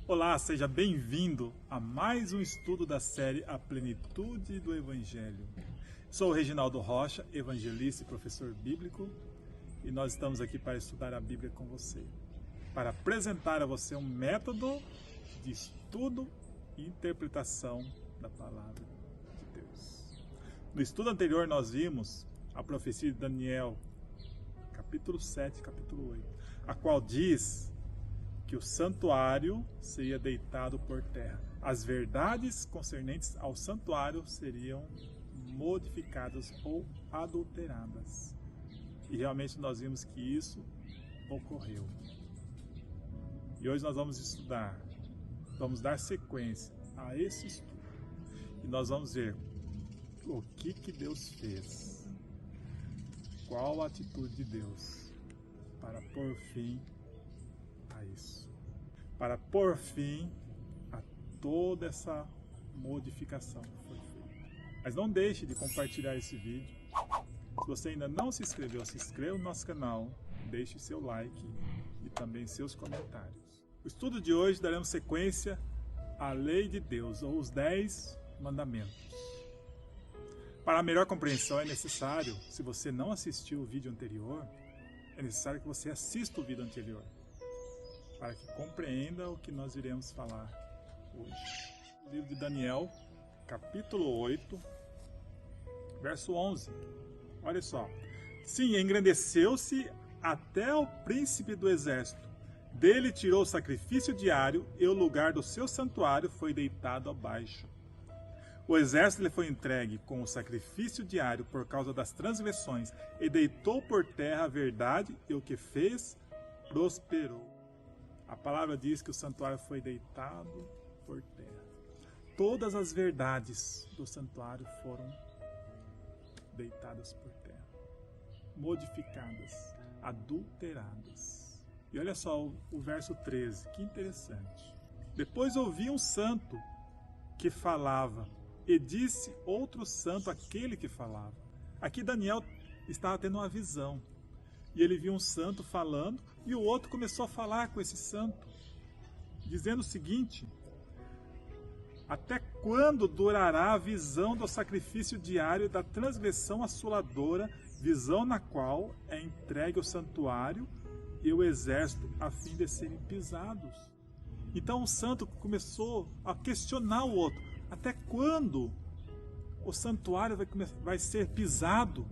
Olá, seja bem-vindo a mais um estudo da série A Plenitude do Evangelho. Sou o Reginaldo Rocha, evangelista e professor bíblico, e nós estamos aqui para estudar a Bíblia com você, para apresentar a você um método de estudo e interpretação da Palavra de Deus. No estudo anterior nós vimos a profecia de Daniel, capítulo 7, capítulo 8, a qual diz que o santuário seria deitado por terra. As verdades concernentes ao santuário seriam modificadas ou adulteradas. E realmente nós vimos que isso ocorreu. E hoje nós vamos estudar, vamos dar sequência a esse estudo. E nós vamos ver o que Deus fez. Qual a atitude de Deus para pôr fim a isso, para pôr fim a toda essa modificação que foi feita. Mas não deixe de compartilhar esse vídeo. Se você ainda não se inscreveu, se inscreva no nosso canal, deixe seu like e também seus comentários. O estudo de hoje daremos sequência à lei de Deus, ou os 10 mandamentos. Para a melhor compreensão é necessário, se você não assistiu o vídeo anterior, é necessário que você assista o vídeo anterior, para que compreenda o que nós iremos falar hoje. O livro de Daniel, capítulo 8, verso 11. Olha só. Sim, engrandeceu-se até o príncipe do exército. Dele tirou o sacrifício diário e o lugar do seu santuário foi deitado abaixo. O exército lhe foi entregue com o sacrifício diário por causa das transgressões e deitou por terra a verdade e o que fez prosperou. A palavra diz que o santuário foi deitado por terra. Todas as verdades do santuário foram deitadas por terra, modificadas, adulteradas. E olha só o verso 13, que interessante. Depois ouvi um santo que falava, e disse outro santo àquele que falava. Aqui Daniel estava tendo uma visão. E ele viu um santo falando, e o outro começou a falar com esse santo, dizendo o seguinte: até quando durará a visão do sacrifício diário da transgressão assoladora, visão na qual é entregue o santuário e o exército a fim de serem pisados? Então o santo começou a questionar o outro: até quando o santuário vai ser pisado?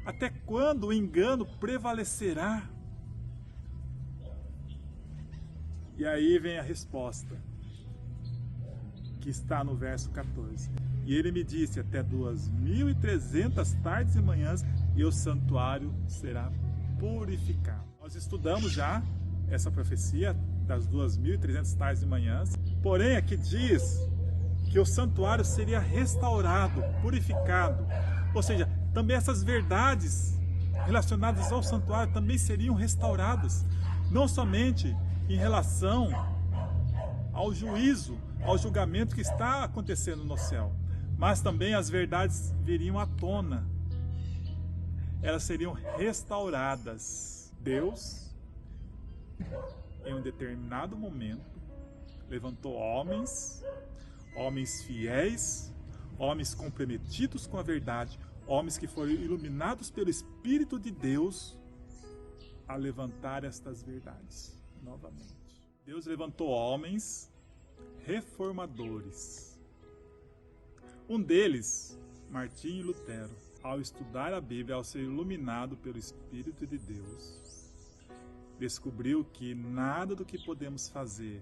Até quando o engano prevalecerá? E aí vem a resposta, que está no verso 14. E ele me disse: até 2.300 tardes e manhãs, e o santuário será purificado. Nós estudamos já essa profecia das 2.300 tardes e manhãs. Porém, aqui diz que o santuário seria restaurado, purificado. Ou seja, também essas verdades relacionadas ao santuário também seriam restauradas. Não somente em relação ao juízo, ao julgamento que está acontecendo no céu, mas também as verdades viriam à tona. Elas seriam restauradas. Deus, em um determinado momento, levantou homens fiéis, homens comprometidos com a verdade, homens que foram iluminados pelo Espírito de Deus a levantar estas verdades novamente. Deus levantou homens reformadores. Um deles, Martinho Lutero, ao estudar a Bíblia, ao ser iluminado pelo Espírito de Deus, descobriu que nada do que podemos fazer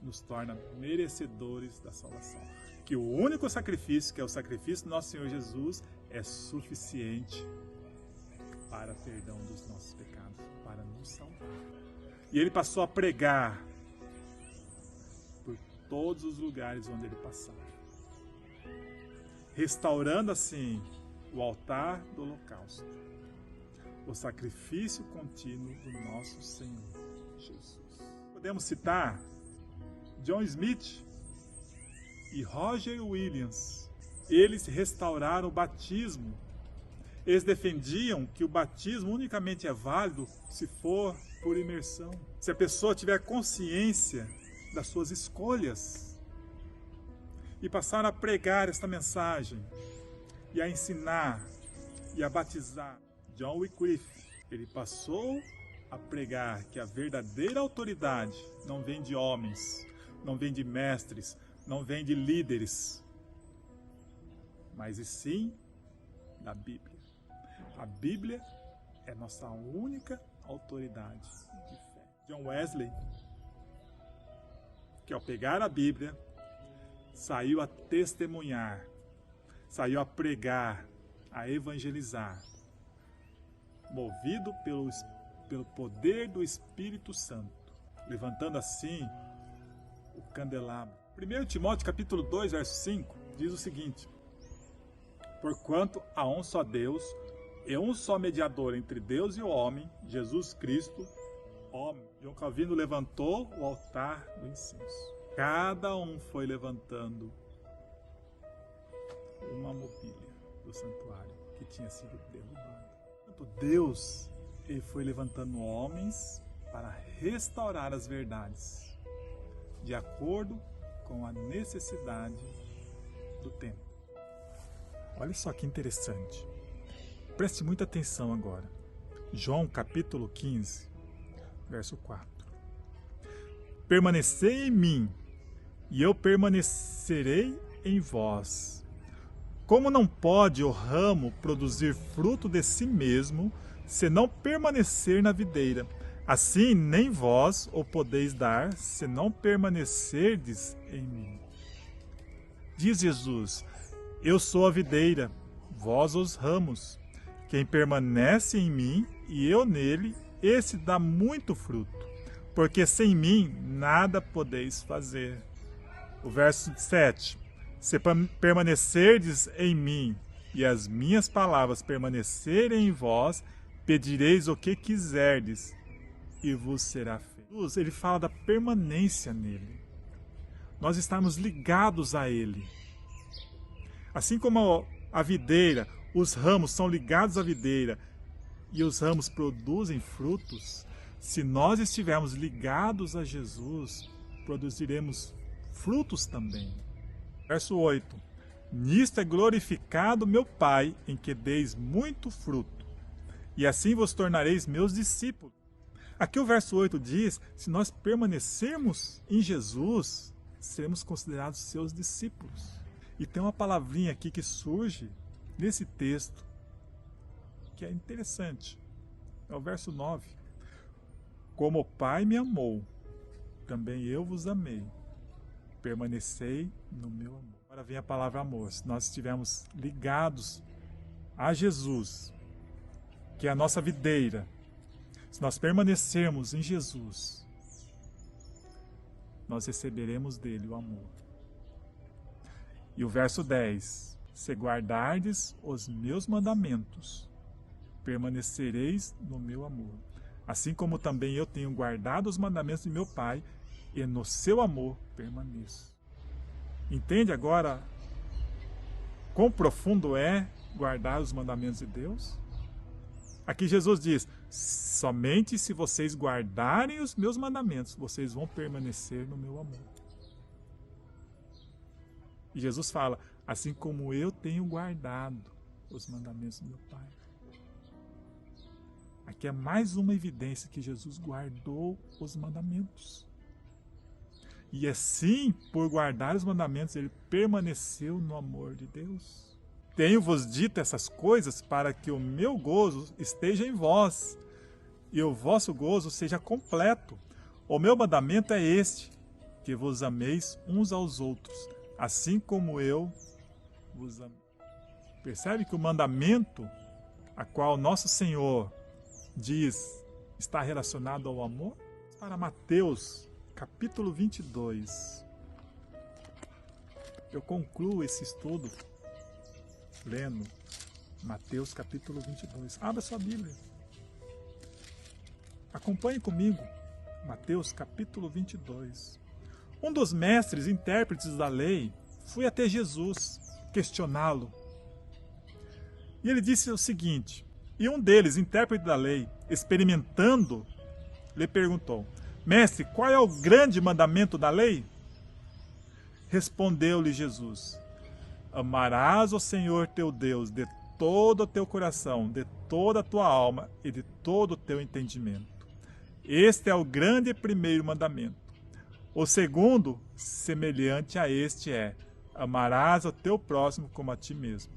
nos torna merecedores da salvação. Que o único sacrifício, que é o sacrifício do nosso Senhor Jesus, é suficiente para perdão dos nossos pecados, para nos salvar. E ele passou a pregar por todos os lugares onde ele passava, restaurando assim o altar do holocausto, o sacrifício contínuo do nosso Senhor Jesus. Podemos citar John Smith e Roger Williams. Eles restauraram o batismo Eles defendiam que o batismo unicamente é válido se for por imersão. Se a pessoa tiver consciência das suas escolhas. E passaram a pregar esta mensagem, e a ensinar, e a batizar. John Wycliffe, ele passou a pregar que a verdadeira autoridade não vem de homens, não vem de mestres, não vem de líderes, mas e sim da Bíblia. A Bíblia é nossa única autoridade de fé. John Wesley, que ao pegar a Bíblia, saiu a testemunhar, saiu a pregar, a evangelizar, movido pelo poder do Espírito Santo, levantando assim o candelabro. 1 Timóteo capítulo 2, verso 5, diz o seguinte: porquanto há um só Deus e um só mediador entre Deus e o homem, Jesus Cristo, homem. João Calvino levantou o altar do incenso. Cada um foi levantando uma mobília do santuário que tinha sido derrubada. Deus, ele foi levantando homens para restaurar as verdades, de acordo com a necessidade do tempo. Olha só que interessante. Preste muita atenção agora. João capítulo 15, verso 4. Permanecei em mim, e eu permanecerei em vós. Como não pode o ramo produzir fruto de si mesmo, se não permanecer na videira, assim nem vós o podeis dar, se não permanecerdes em mim. Diz Jesus: eu sou a videira, vós os ramos. Quem permanece em mim e eu nele, esse dá muito fruto, porque sem mim nada podeis fazer. O verso 7. Se permanecerdes em mim e as minhas palavras permanecerem em vós, pedireis o que quiserdes e vos será feito. Jesus, ele fala da permanência nele. Nós estamos ligados a ele. Assim como a videira, os ramos são ligados à videira e os ramos produzem frutos, se nós estivermos ligados a Jesus, produziremos frutos também. Verso 8. Nisto é glorificado meu Pai, em que deis muito fruto, e assim vos tornareis meus discípulos. Aqui o verso 8 diz, se nós permanecermos em Jesus, seremos considerados seus discípulos. E tem uma palavrinha aqui que surge nesse texto, que é interessante. É o verso 9. Como o Pai me amou, também eu vos amei. Permanecei no meu amor. Agora vem a palavra amor. Se nós estivermos ligados a Jesus, que é a nossa videira, se nós permanecermos em Jesus, nós receberemos dele o amor. E o verso 10. Se guardardes os meus mandamentos, permanecereis no meu amor. Assim como também eu tenho guardado os mandamentos de meu Pai, e no seu amor permaneço. Entende agora quão profundo é guardar os mandamentos de Deus? Aqui Jesus diz, somente se vocês guardarem os meus mandamentos, vocês vão permanecer no meu amor. E Jesus fala, assim como eu tenho guardado os mandamentos do meu Pai. Aqui é mais uma evidência que Jesus guardou os mandamentos. E assim, por guardar os mandamentos, ele permaneceu no amor de Deus. Tenho-vos dito essas coisas para que o meu gozo esteja em vós e o vosso gozo seja completo. O meu mandamento é este, que vos ameis uns aos outros, assim como eu vos amei. Percebe que o mandamento a qual nosso Senhor diz está relacionado ao amor? Para Mateus capítulo 22. Eu concluo esse estudo lendo Mateus capítulo 22. Abra sua Bíblia. Acompanhe comigo. Mateus capítulo 22. Um dos mestres intérpretes da lei foi até Jesus questioná-lo. E ele disse o seguinte: e um deles, intérprete da lei, experimentando, lhe perguntou: Mestre, qual é o grande mandamento da lei? Respondeu-lhe Jesus: Amarás o Senhor teu Deus de todo o teu coração, de toda a tua alma e de todo o teu entendimento. Este é o grande e primeiro mandamento. O segundo, semelhante a este, é: amarás o teu próximo como a ti mesmo.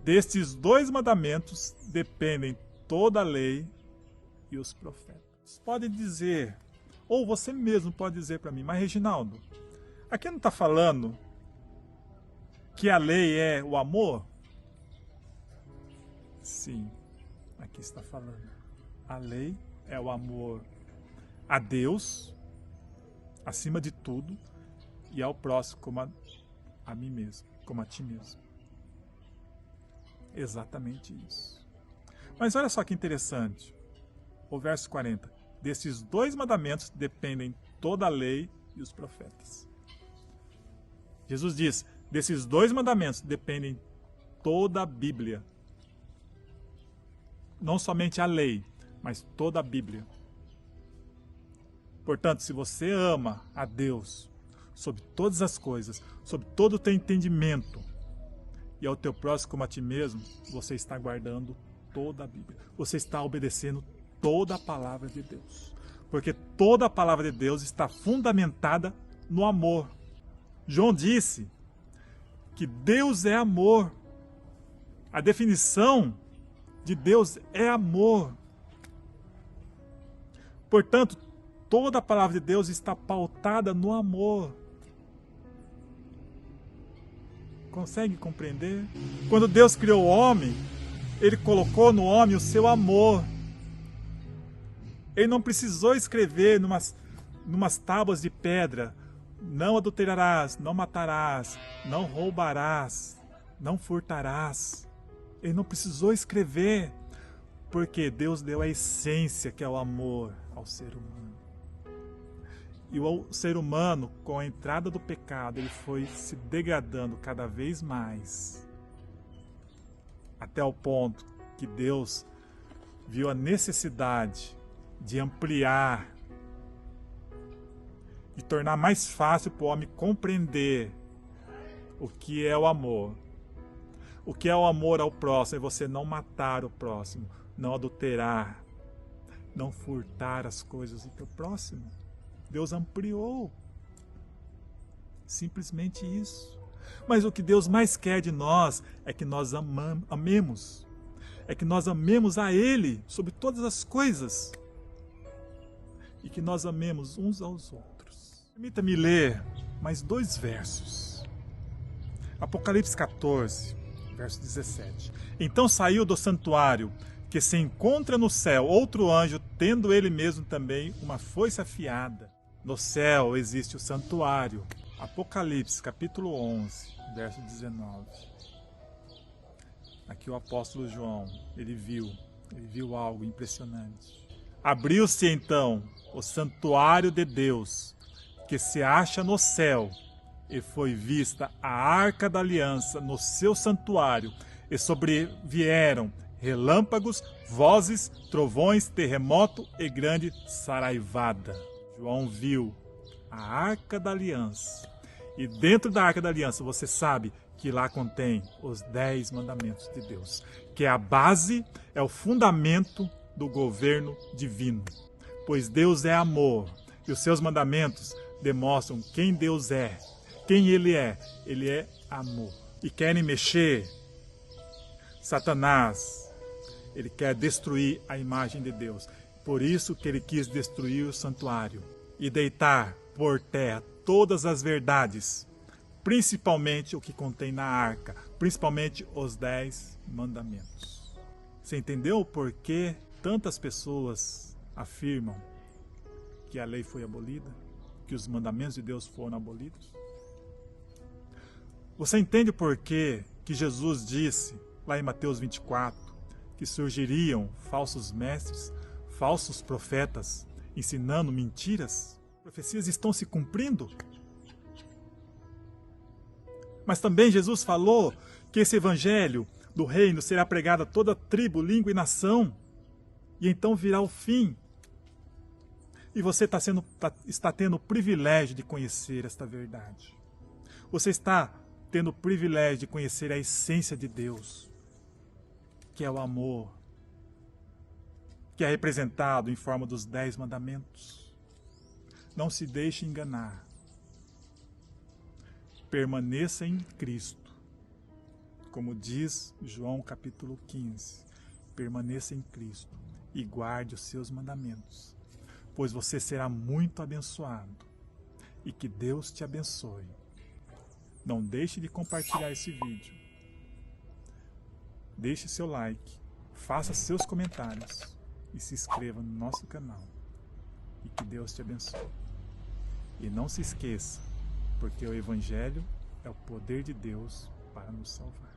Destes dois mandamentos dependem toda a lei e os profetas. Pode dizer, ou você mesmo pode dizer para mim: mas Reginaldo, aqui não está falando que a lei é o amor? Sim, aqui está falando. A lei é o amor a Deus, acima de tudo, e ao próximo como a mim mesmo, como a ti mesmo. Exatamente isso. Mas olha só que interessante. O verso 40. Desses dois mandamentos dependem toda a lei e os profetas. Jesus diz: desses dois mandamentos dependem toda a Bíblia. Não somente a lei, mas toda a Bíblia. Portanto, se você ama a Deus sobre todas as coisas, sobre todo o teu entendimento, e ao teu próximo como a ti mesmo, você está guardando toda a Bíblia. Você está obedecendo toda a palavra de Deus. Porque toda a palavra de Deus está fundamentada no amor. João disse que Deus é amor. A definição de Deus é amor. Portanto, toda a palavra de Deus está pautada no amor. Consegue compreender? Quando Deus criou o homem, Ele colocou no homem o seu amor. Ele não precisou escrever numas tábuas de pedra: não adulterarás, não matarás, não roubarás, não furtarás. Ele não precisou escrever, porque Deus deu a essência, que é o amor, ao ser humano. E o ser humano, com a entrada do pecado, ele foi se degradando cada vez mais, até o ponto que Deus viu a necessidade de ampliar e tornar mais fácil para o homem compreender o que é o amor. O que é o amor ao próximo é você não matar o próximo, não adulterar, não furtar as coisas do teu próximo. Deus ampliou. Simplesmente isso. Mas o que Deus mais quer de nós é que nós amemos. É que nós amemos a Ele sobre todas as coisas. E que nós amemos uns aos outros. Permita-me ler mais 2 versos. Apocalipse 14, verso 17. Então saiu do santuário, que se encontra no céu, outro anjo, tendo ele mesmo também uma foice afiada. No céu existe o santuário. Apocalipse, capítulo 11, verso 19. Aqui o apóstolo João, ele viu algo impressionante. Abriu-se então o santuário de Deus, que se acha no céu, e foi vista a arca da aliança no seu santuário, e sobrevieram relâmpagos, vozes, trovões, terremoto e grande saraivada. João viu a Arca da Aliança. E dentro da Arca da Aliança, você sabe que lá contém os 10 mandamentos de Deus, que é a base, é o fundamento do governo divino. Pois Deus é amor, e os seus mandamentos demonstram quem Deus é, quem Ele é amor. E querem mexer, Satanás, ele quer destruir a imagem de Deus. Por isso que ele quis destruir o santuário e deitar por terra todas as verdades, principalmente o que contém na arca, principalmente os 10 mandamentos. Você entendeu por que tantas pessoas afirmam que a lei foi abolida, que os mandamentos de Deus foram abolidos? Você entende por que Jesus disse, lá em Mateus 24, que surgiriam falsos mestres, falsos profetas, ensinando mentiras? As profecias estão se cumprindo. Mas também Jesus falou que esse evangelho do reino será pregada a toda tribo, língua e nação, e então virá o fim. E você está tendo o privilégio de conhecer esta verdade. Você está tendo o privilégio de conhecer a essência de Deus, que é o amor, que é representado em forma dos 10 mandamentos. Não se deixe enganar. Permaneça em Cristo. Como diz João capítulo 15, permaneça em Cristo e guarde os seus mandamentos, pois você será muito abençoado. E que Deus te abençoe. Não deixe de compartilhar esse vídeo. Deixe seu like, faça seus comentários e se inscreva no nosso canal. E que Deus te abençoe. E não se esqueça, porque o Evangelho é o poder de Deus para nos salvar.